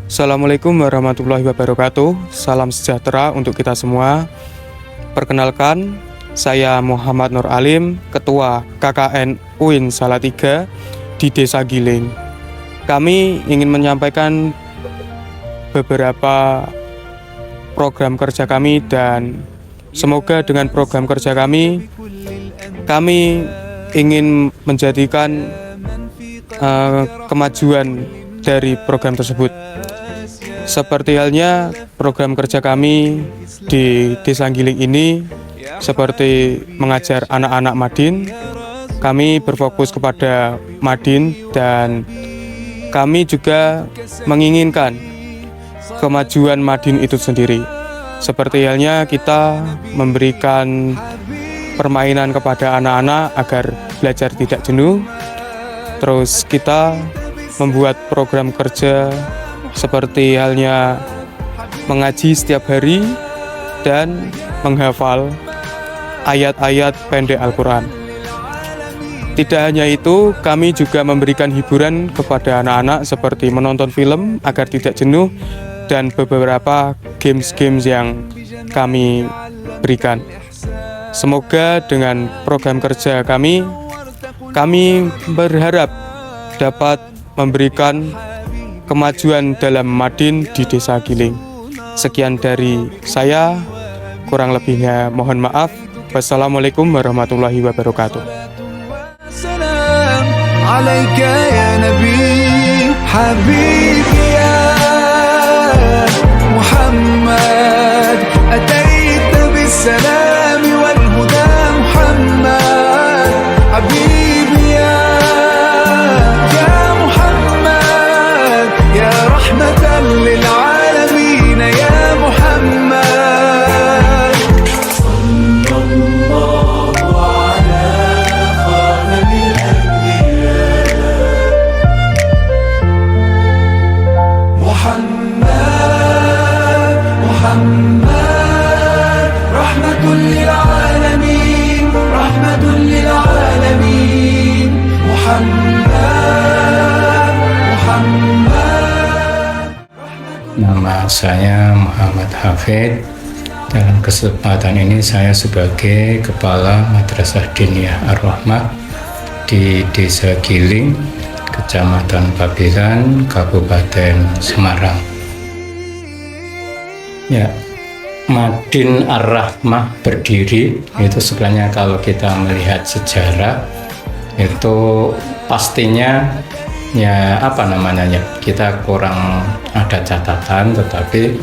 Assalamualaikum warahmatullahi wabarakatuh. Salam sejahtera untuk kita semua. Perkenalkan, saya Muhammad Nur Alim, Ketua KKN UIN Salatiga di Desa Giling. Kami ingin menyampaikan beberapa program kerja kami dan semoga dengan program kerja kami ingin menjadikan kemajuan dari program tersebut. Seperti halnya program kerja kami di Desa Giling ini seperti mengajar anak-anak Madin. Kami berfokus kepada Madin dan kami juga menginginkan kemajuan Madin itu sendiri. Seperti halnya kita memberikan permainan kepada anak-anak agar belajar tidak jenuh. Terus kita membuat program kerja seperti halnya mengaji setiap hari dan menghafal ayat-ayat pendek Al-Quran. Tidak hanya itu, kami juga memberikan hiburan kepada anak-anak seperti menonton film agar tidak jenuh dan beberapa games-games yang kami berikan. Semoga dengan program kerja kami berharap dapat memberikan kemajuan dalam Madin di Desa Giling. Sekian dari saya, kurang lebihnya mohon maaf. Wassalamualaikum warahmatullahi wabarakatuh. Nama saya Muhammad Hafid. Dalam kesempatan ini saya sebagai Kepala Madrasah Diniyah Ar-Rahmah di Desa Giling, Kecamatan Babelan, Kabupaten Semarang. Ya, Madin Ar-Rahmah berdiri itu sebenarnya kalau kita melihat sejarah itu pastinya kita kurang ada catatan, tetapi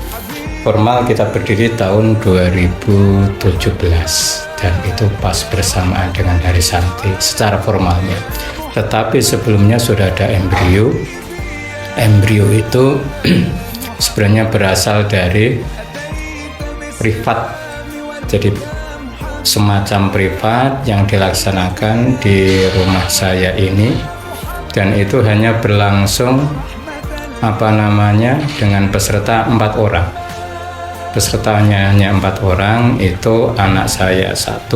formal kita berdiri tahun 2017 dan itu pas bersamaan dengan Hari Santri secara formalnya. Tetapi sebelumnya sudah ada embrio itu sebenarnya berasal dari privat, jadi semacam privat yang dilaksanakan di rumah saya ini. Dan itu hanya berlangsung dengan peserta 4 orang. Pesertanya hanya 4 orang, itu anak saya 1,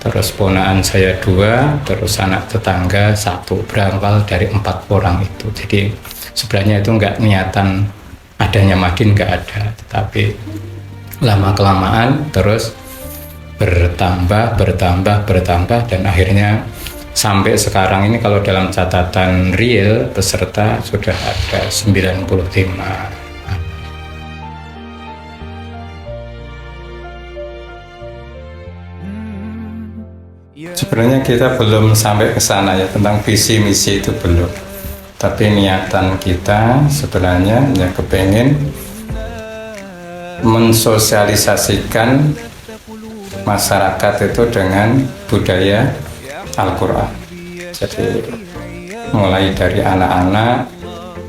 terus ponakan saya 2, terus anak tetangga 1, berawal dari 4 orang itu. Jadi sebenarnya itu enggak niatan adanya Madin, enggak ada, tetapi lama-kelamaan terus bertambah dan akhirnya sampai sekarang ini kalau dalam catatan real peserta sudah ada 95. Sebenarnya kita belum sampai ke sana ya, tentang visi misi itu belum. Tapi niatan kita sebenarnya ya kepengen mensosialisasikan masyarakat itu dengan budaya Al-Quran. Jadi mulai dari anak-anak,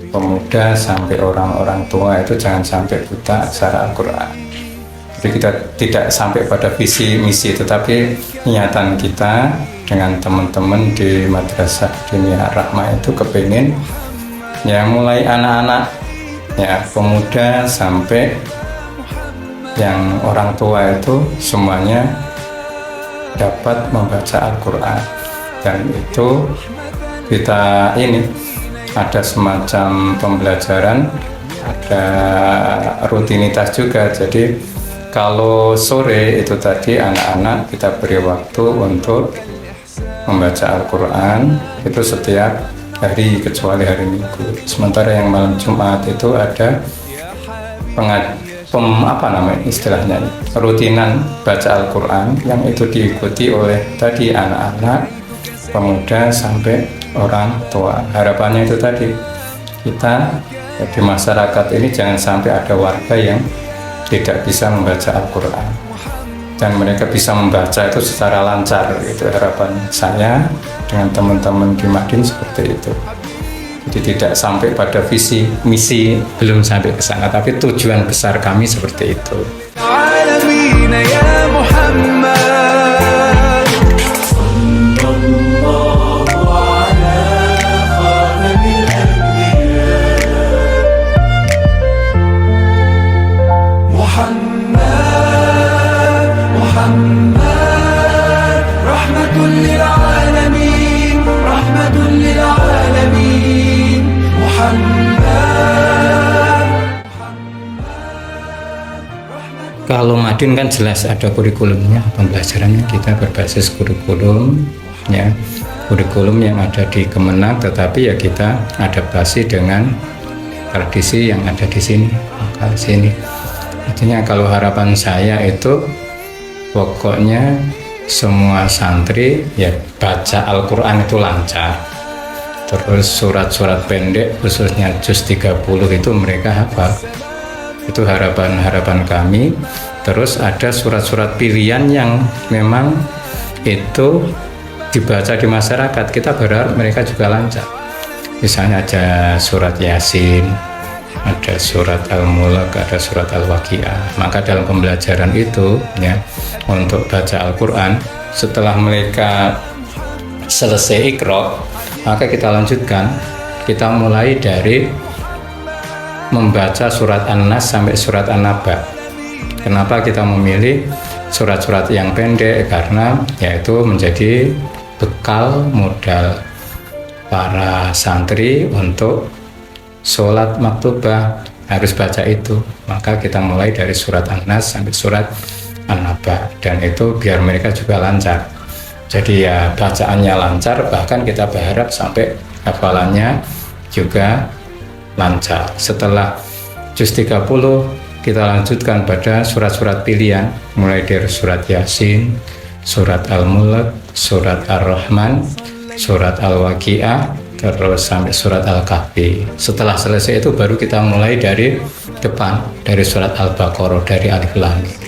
pemuda sampai orang-orang tua itu jangan sampai buta aksara Al-Quran. Jadi kita tidak sampai pada visi misi, tetapi niatan kita dengan teman-teman di Madrasah Diniyah Ar-Rahmah itu kepingin ya mulai anak-anak ya pemuda sampai yang orang tua itu semuanya dapat membaca Al-Quran. Dan itu kita ada semacam pembelajaran ada rutinitas juga. Jadi kalau sore itu tadi anak-anak kita beri waktu untuk membaca Al-Quran itu setiap hari kecuali hari Minggu. Sementara yang malam Jumat itu ada istilahnya rutinan baca Al-Quran yang itu diikuti oleh tadi anak-anak, pemuda sampai orang tua. Harapannya itu tadi kita di masyarakat ini jangan sampai ada warga yang tidak bisa membaca Al-Quran dan mereka bisa membaca itu secara lancar. Itu harapan saya dengan teman-teman di Madin seperti itu. Jadi tidak sampai pada visi misi belum sampai ke sana, tapi tujuan besar kami seperti itu. Kalau Madin kan jelas ada kurikulumnya, pembelajarannya kita berbasis kurikulum, ya, kurikulum yang ada di Kemenag, tetapi ya kita adaptasi dengan tradisi yang ada di sini, lokal sini. Artinya kalau harapan saya itu pokoknya semua santri ya baca Al-Quran itu lancar, terus surat-surat pendek khususnya juz 30 itu mereka hafal. Itu harapan kami. Terus ada surat-surat pilihan yang memang itu dibaca di masyarakat, kita berharap mereka juga lancar. Misalnya ada surat Yasin, ada surat Al-Mulk, ada surat Al-Waqiah. Maka dalam pembelajaran itu ya, untuk baca Al-Quran setelah mereka selesai Iqra, maka kita lanjutkan, kita mulai dari membaca surat An-Nas sampai surat An-Naba. Kenapa kita memilih surat-surat yang pendek? Karena yaitu menjadi bekal modal para santri untuk sholat maktubah, harus baca itu. Maka kita mulai dari surat An-Nas sampai surat An-Naba, dan itu biar mereka juga lancar. Jadi ya bacaannya lancar, bahkan kita berharap sampai hafalannya juga lancar. Setelah juz 30 kita lanjutkan pada surat-surat pilihan, mulai dari surat Yasin, surat Al-Mulk, surat Ar-Rahman, surat Al-Waqiah, terus sampai surat Al-Kahfi. Setelah selesai itu baru kita mulai dari depan, dari surat Al-Baqarah, dari Alif Lam Mim.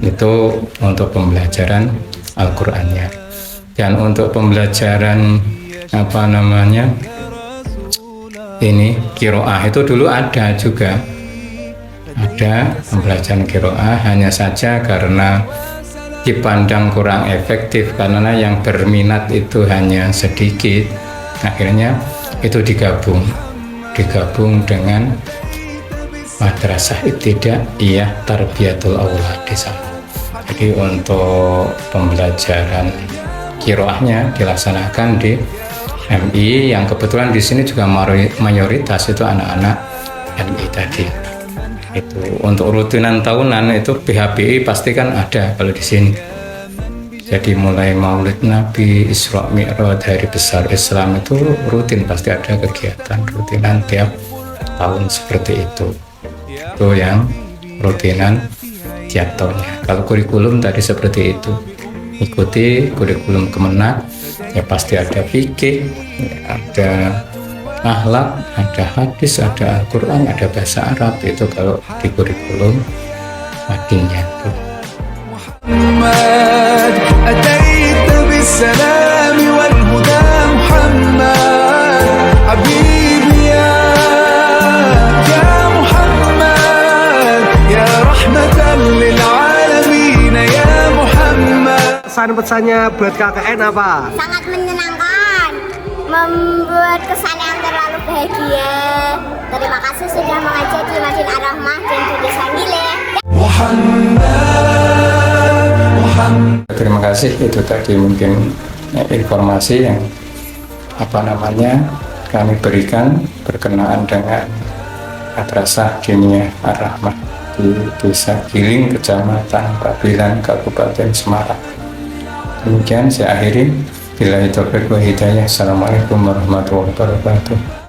Itu untuk pembelajaran Al-Qur'annya. Dan untuk pembelajaran ini qiraah itu dulu ada juga, ada pembelajaran qiraah, hanya saja karena dipandang kurang efektif karena yang berminat itu hanya sedikit, akhirnya itu digabung dengan Madrasah Ibtidaiyah Tarbiyatul Aulad di sana. Jadi untuk pembelajaran qiraahnya dilaksanakan di MI, yang kebetulan di sini juga mayoritas itu anak-anak MI tadi. Itu untuk rutinan tahunan itu PHBI pasti kan ada kalau di sini. Jadi mulai Maulid Nabi, Isra Mi'raj, Hari Besar Islam itu rutin, pasti ada kegiatan rutinan tiap tahun seperti itu. Itu yang rutinan tiap tahunnya. Kalau kurikulum tadi seperti itu, ikuti kurikulum Kemenag. Ya pasti ada fikih, ada akhlak, ada hadis, ada Al-Quran, ada bahasa Arab. Itu kalau di kurikulum Madinnya itu. Pesan-pesannya buat KKN apa? Sangat menyenangkan, membuat kesan yang terlalu bahagia. Terima kasih sudah mengajar di Madin Ar-Rahmah dan di Desa Ngile. Terima kasih, itu tadi mungkin informasi yang kami berikan berkenaan dengan Madrasah Diniyah Ar-Rahmah di Desa Giling, Kecamatan Babilan, Kabupaten Semarang. Demikian saya akhiri. Billahi taufiq wa hidayah. Assalamualaikum warahmatullahi wabarakatuh.